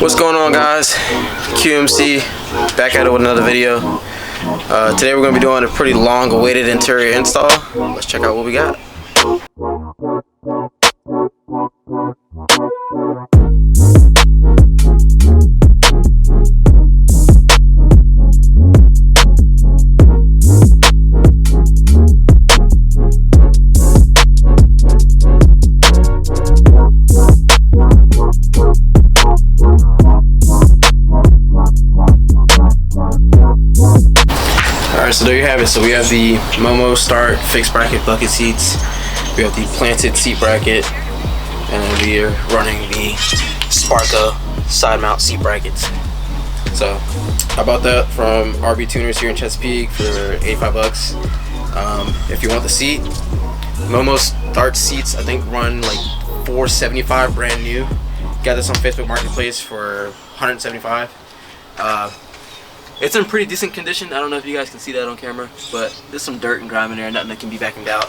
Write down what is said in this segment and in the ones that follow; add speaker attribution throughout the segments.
Speaker 1: What's going on, guys? QMC back at it with another video. Today we're going to be doing a pretty long awaited interior install. Let's check out what we got. Alright, so there you have it. So we have the MOMO Start fixed bracket bucket seats. We have the planted seat bracket, and then we are running the Sparka side mount seat brackets. So I bought that from RB Tuners here in Chesapeake for 85 bucks. If you want the seat, MOMO Start seats I think run like $475 brand new. Got this on Facebook Marketplace for $175. It's in pretty decent condition. I don't know if you guys can see that on camera, but there's some dirt and grime in there, nothing that can be vacuumed out.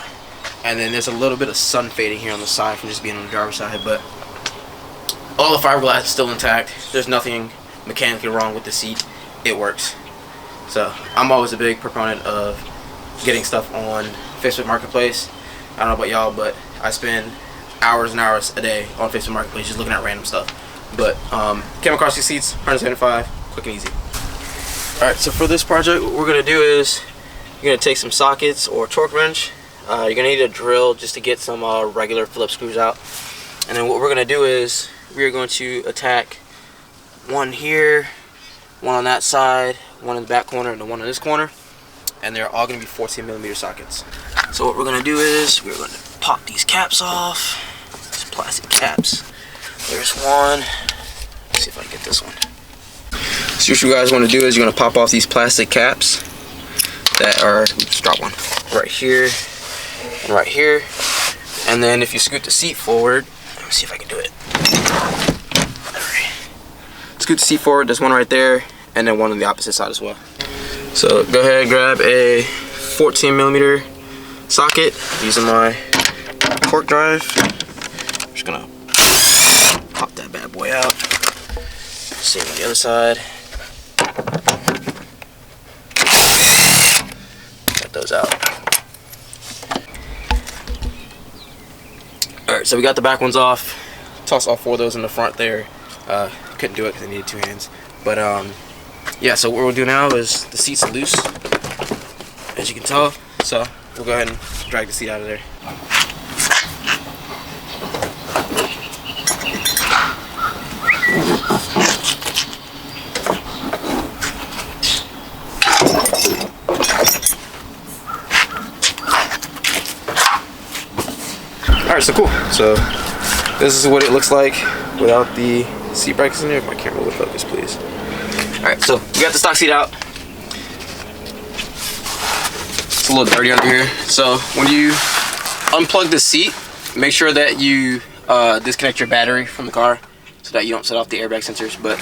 Speaker 1: And then there's a little bit of sun fading here on the side from just being on the driver's side, but all the fiberglass is still intact. There's nothing mechanically wrong with the seat. It works. So I'm always a big proponent of getting stuff on Facebook Marketplace. I don't know about y'all, but I spend hours and hours a day on Facebook Marketplace just looking at random stuff. But came across these seats, $175, quick and easy. Alright, so for this project, what we're going to do is you're going to take some sockets or torque wrench. You're going to need a drill just to get some regular Phillips screws out. And then what we're going to do is we're going to attack one here, one on that side, one in the back corner, and the one in this corner. And they're all going to be 14mm sockets. So what we're going to do is we're going to pop these caps off. These plastic caps. There's one. Let's see if I can get this one. So what you guys want to do is you're going to pop off these plastic caps that are, oops, drop one, right here and right here. And then if you scoot the seat forward, let me see if I can do it. Right. Scoot the seat forward, there's one right there, and then one on the opposite side as well. So go ahead and grab a 14mm socket using my torque drive. I'm just going to pop that bad boy out. Same on the other side. Got those out. Alright, so we got the back ones off. Toss all 4 of those in the front there. Couldn't do it because I needed 2 hands. But yeah, so what we'll do now is the seat's loose, as you can tell. So we'll go ahead and drag the seat out of there. Alright, so cool. So this is what it looks like without the seat brackets in there. If my camera would focus, please. Alright, so we got the stock seat out. It's a little dirty under here. So when you unplug the seat, make sure that you disconnect your battery from the car so that you don't set off the airbag sensors. But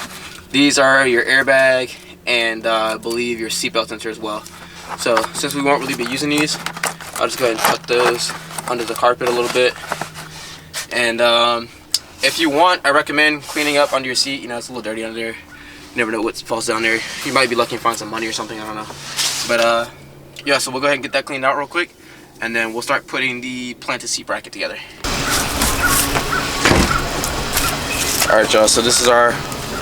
Speaker 1: these are your airbag and I believe your seatbelt sensor as well. So since we won't really be using these, I'll just go ahead and tuck those under the carpet a little bit. And if you want, I recommend cleaning up under your seat. You know, it's a little dirty under there. You never know what falls down there. You might be lucky and find some money or something, I don't know. But yeah, so we'll go ahead and get that cleaned out real quick, and then we'll start putting the planted seat bracket together. Alright, y'all, so this is our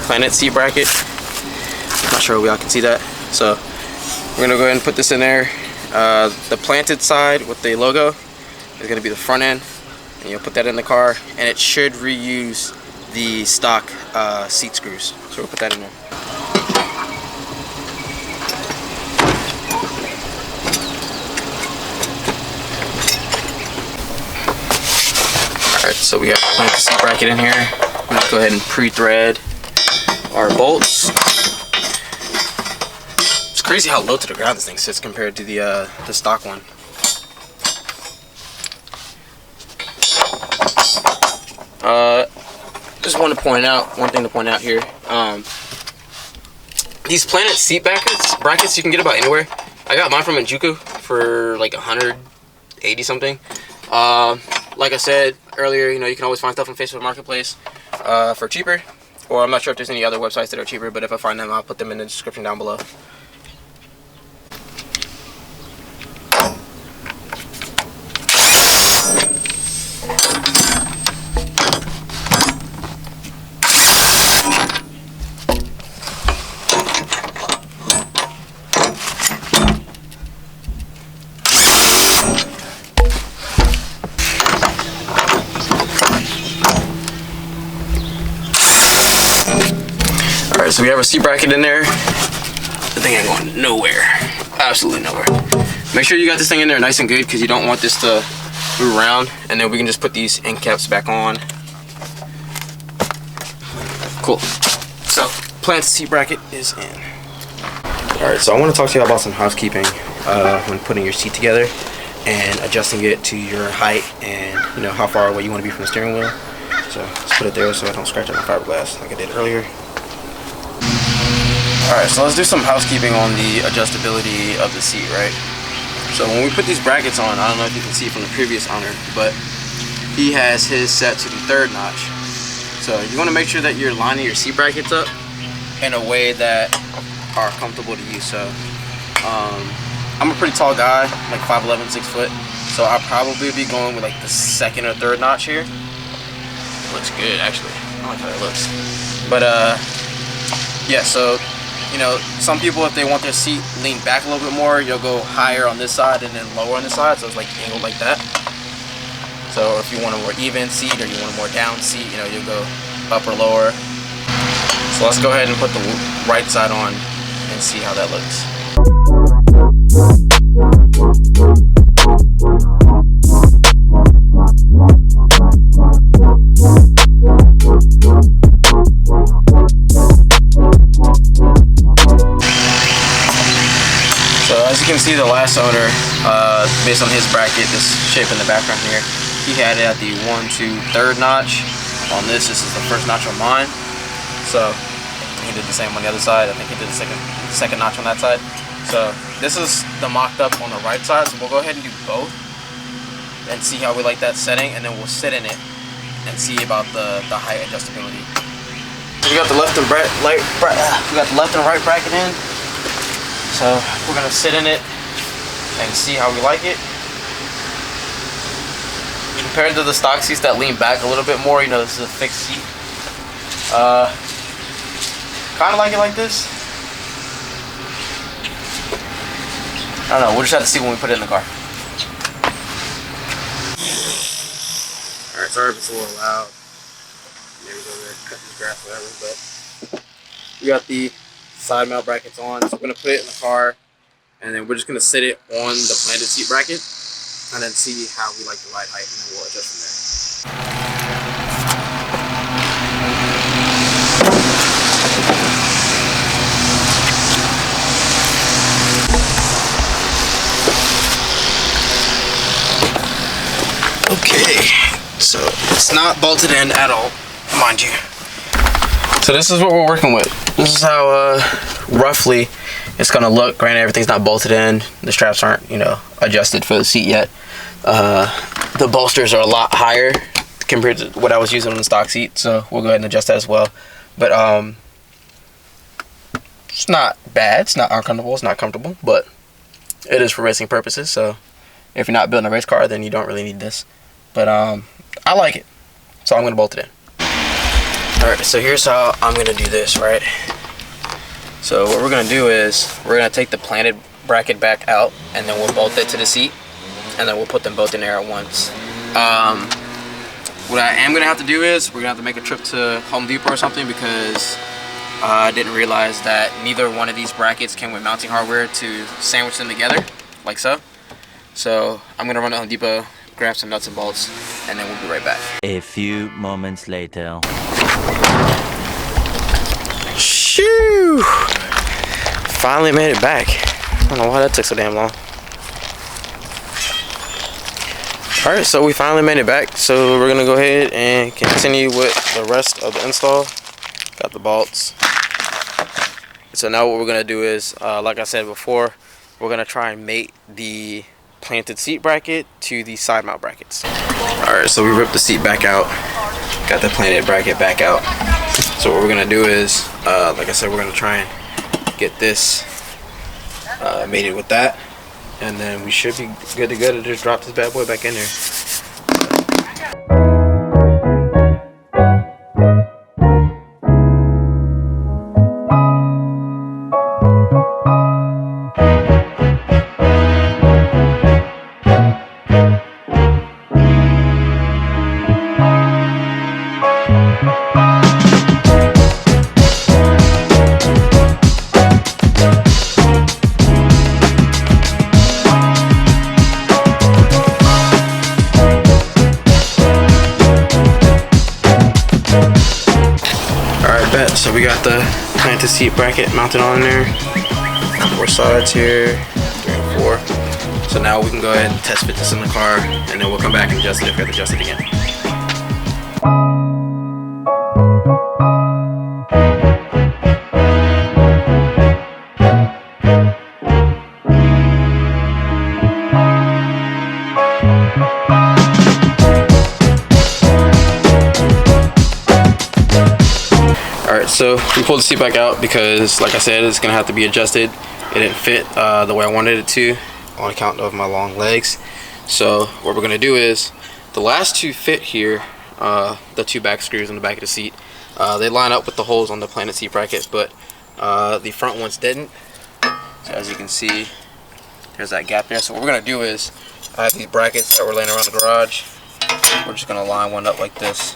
Speaker 1: planted seat bracket. I'm not sure if y'all can see that. So we're gonna go ahead and put this in there. The planted side with the logo is going to be the front end, and you'll put that in the car, and it should reuse the stock seat screws. So we'll put that in there. Alright, so we got the seat bracket in here. I'm going to go ahead and pre-thread our bolts. It's crazy how low to the ground this thing sits compared to the stock one. Just want to point out one thing to point out here. These planted seat brackets you can get about anywhere. I got mine from Injuku for like 180 something. Like I said earlier, you know, you can always find stuff on Facebook Marketplace for cheaper, or I'm not sure if there's any other websites that are cheaper, but if I find them, I'll put them in the description down below. Alright, so we have our seat bracket in there. The thing ain't going nowhere. Absolutely nowhere. Make sure you got this thing in there nice and good, because you don't want this to move around. And then we can just put these end caps back on. Cool. So, plant seat bracket is in. Alright, so I want to talk to you about some housekeeping when putting your seat together and adjusting it to your height and how far away you want to be from the steering wheel. So let's put it there so I don't scratch up the fiberglass like I did earlier. Alright, so let's do some housekeeping on the adjustability of the seat, right? So when we put these brackets on, I don't know if you can see from the previous owner, but he has his set to the 3rd notch. So you want to make sure that you're lining your seat brackets up in a way that are comfortable to use. So I'm a pretty tall guy, like 5'11", 6 foot. So I'll probably be going with like the 2nd or 3rd notch here. Looks good, actually. I like how that looks. But yeah, so some people, if they want their seat leaned back a little bit more, you'll go higher on this side and then lower on this side, so it's like angled like that. So if you want a more even seat or you want a more down seat, you'll go up or lower. So let's go ahead and put the right side on and see how that looks. So as you can see, the last owner, based on his bracket, this shape in the background here, he had it at the 1, 2, 3rd notch. On this is the 1st notch on mine. So he did the same on the other side. I think he did the second notch on that side. So this is the mocked up on the right side. So we'll go ahead and do both and see how we like that setting, and then we'll sit in it and see about the height adjustability. We got the left and right bracket in. So we're gonna sit in it and see how we like it. Compared to the stock seats that lean back a little bit more, this is a fixed seat. Kind of like it like this. I don't know. We'll just have to see when we put it in the car. All right, sorry if it's a little loud. Maybe go there cutting the grass, whatever. But we got the side mount brackets on, so we're gonna put it in the car, and then we're just gonna sit it on the planted seat bracket, and then see how we like the ride height, and then we'll adjust from there. Okay, so it's not bolted in at all, mind you. So this is what we're working with. This is how roughly it's gonna look. Granted, everything's not bolted in. The straps aren't, adjusted for the seat yet. The bolsters are a lot higher compared to what I was using on the stock seat, so we'll go ahead and adjust that as well. But it's not bad. It's not uncomfortable. It's not comfortable, but it is for racing purposes. So if you're not building a race car, then you don't really need this. But I like it, so I'm gonna bolt it in. Alright, so here's how I'm gonna do this, right? So what we're gonna do is we're gonna take the planted bracket back out, and then we'll bolt it to the seat, and then we'll put them both in there at once. What I am gonna have to do is we're gonna have to make a trip to Home Depot or something, because I didn't realize that neither one of these brackets came with mounting hardware to sandwich them together, like so. So I'm gonna run to Home Depot, grab some nuts and bolts, and then we'll be right back.
Speaker 2: A few moments later.
Speaker 1: Shoo! Finally made it back. I don't know why that took so damn long. Alright, so we finally made it back. So we're gonna go ahead and continue with the rest of the install. Got the bolts. So now what we're gonna do is, like I said before, we're gonna try and mate the planted seat bracket to the side mount brackets. Alright, so we ripped the seat back out, got the planted bracket back out. So what we're gonna do is, like I said, we're gonna try and get this mated with that, and then we should be good to go to just drop this bad boy back in there. So we got the planted seat bracket mounted on there. 4 sides here, 3 and 4. So now we can go ahead and test fit this in the car, and then we'll come back and adjust it if we have to adjust it again. Alright, so we pulled the seat back out because, like I said, it's going to have to be adjusted. It didn't fit the way I wanted it to on account of my long legs. So what we're going to do is, the last 2 fit here, the 2 back screws on the back of the seat. They line up with the holes on the planted seat brackets, but the front ones didn't. So as you can see, there's that gap there. So what we're going to do is, I have these brackets that were laying around the garage. We're just going to line one up like this,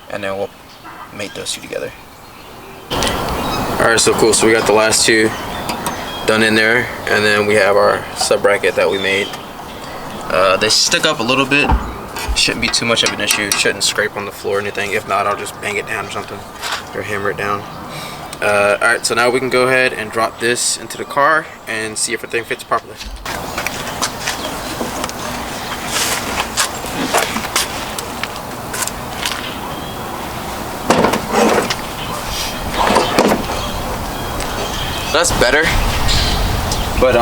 Speaker 1: and then we'll mate those 2 together. Alright, so cool. So we got the last 2 done in there, and then we have our sub bracket that we made. They stick up a little bit. Shouldn't be too much of an issue. Shouldn't scrape on the floor or anything. If not, I'll just bang it down or something, or hammer it down. Alright, so now we can go ahead and drop this into the car and see if everything fits properly. That's better, but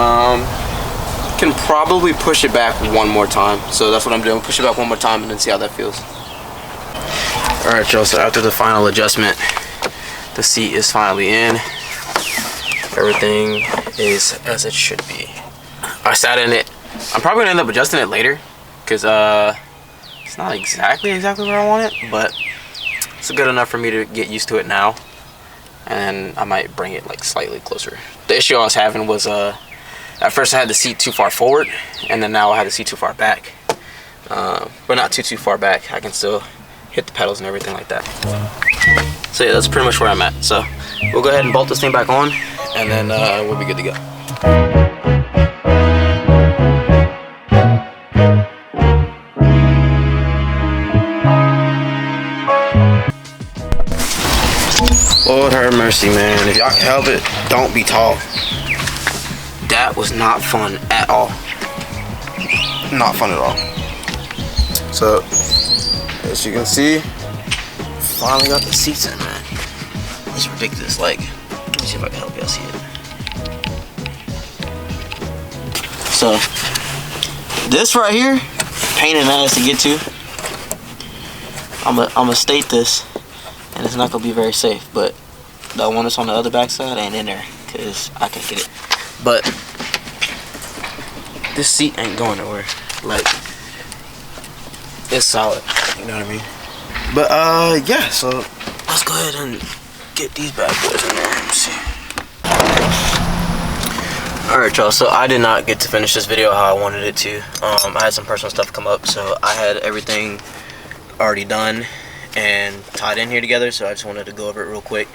Speaker 1: can probably push it back one more time. So that's what I'm doing. Push it back one more time and then see how that feels. Alright, y'all, so after the final adjustment, the seat is finally in. Everything is as it should be. I sat in it. I'm probably gonna end up adjusting it later because it's not exactly where I want it, but it's good enough for me to get used to it now. And I might bring it like slightly closer. The issue I was having was at first I had the seat too far forward, and then now I had the seat too far back. But not too far back. I can still hit the pedals and everything like that. So yeah, that's pretty much where I'm at. So we'll go ahead and bolt this thing back on, and then we'll be good to go. Lord have mercy, man. If y'all can help it, don't be tall. That was not fun at all. Not fun at all. So, as you can see, finally got the seats in, man. It's ridiculous. Like, let me see if I can help y'all see it. So, this right here, pain in the ass to get to. I'm gonna state this, and it's not gonna be very safe, but the one that's on the other backside ain't in there because I can't get it. But this seat ain't going nowhere. Like, it's solid, you know what I mean? But yeah, so let's go ahead and get these bad boys in there. Let me see. Alright, y'all, so I did not get to finish this video how I wanted it to. I had some personal stuff come up, so I had everything already done and tied in here together, so I just wanted to go over it real quick.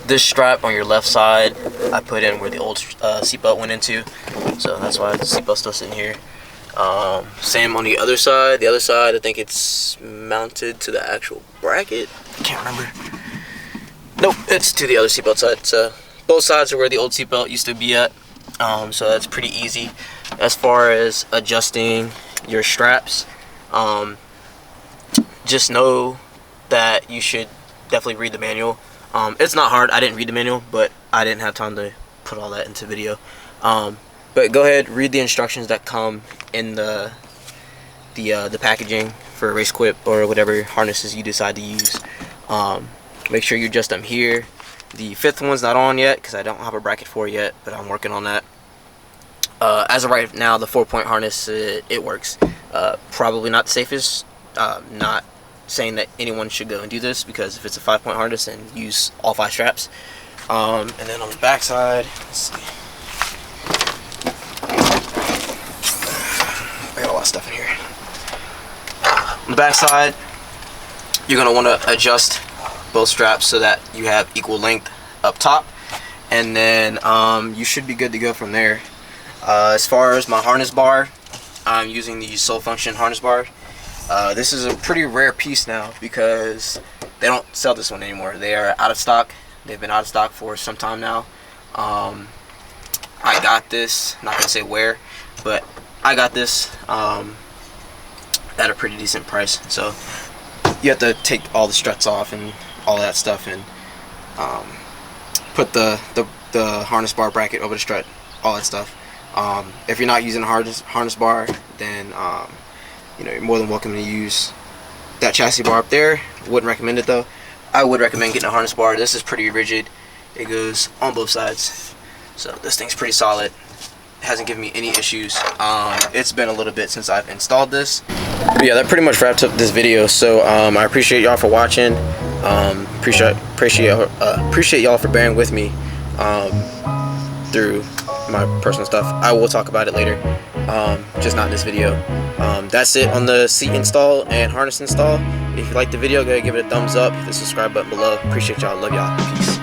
Speaker 1: This strap on your left side I put in where the old seatbelt went into, so that's why the seatbelt's still sitting here. Same on the other side. The other side, I think it's mounted to the actual bracket. I can't remember. Nope, it's to the other seatbelt side. So both sides are where the old seatbelt used to be at. So that's pretty easy. As far as adjusting your straps, just know that you should definitely read the manual. It's not hard. I didn't read the manual, but I didn't have time to put all that into video. But go ahead, read the instructions that come in the packaging for RaceQuip or whatever harnesses you decide to use. Make sure you adjust them here. The fifth one's not on yet because I don't have a bracket for it yet, but I'm working on that. As of right now, the 4-point harness, it works. Probably not the safest. Not saying that anyone should go and do this, because if it's a 5-point harness, then use all 5 straps. And then on the back side, let's see. I got a lot of stuff in here. On the back side, you're going to want to adjust both straps so that you have equal length up top, and then you should be good to go from there. As far as my harness bar, I'm using the Soul Function harness bar. This is a pretty rare piece now because they don't sell this one anymore. They are out of stock. They've been out of stock for some time now. I got this, not gonna say where, but I got this at a pretty decent price. So you have to take all the struts off and all that stuff, and put the harness bar bracket over the strut, all that stuff. If you're not using a harness bar, then you know, you're more than welcome to use that chassis bar up there. Wouldn't recommend it though. I would recommend getting a harness bar. This is pretty rigid. It goes on both sides, so this thing's pretty solid. It hasn't given me any issues. It's been a little bit since I've installed this. But yeah, that pretty much wraps up this video. So I appreciate y'all for watching. Appreciate y'all for bearing with me through my personal stuff. I will talk about it later, just not in this video. That's it on the seat install and harness install. If you liked the video, go ahead and give it a thumbs up. Hit the subscribe button below. Appreciate y'all. Love y'all. Peace.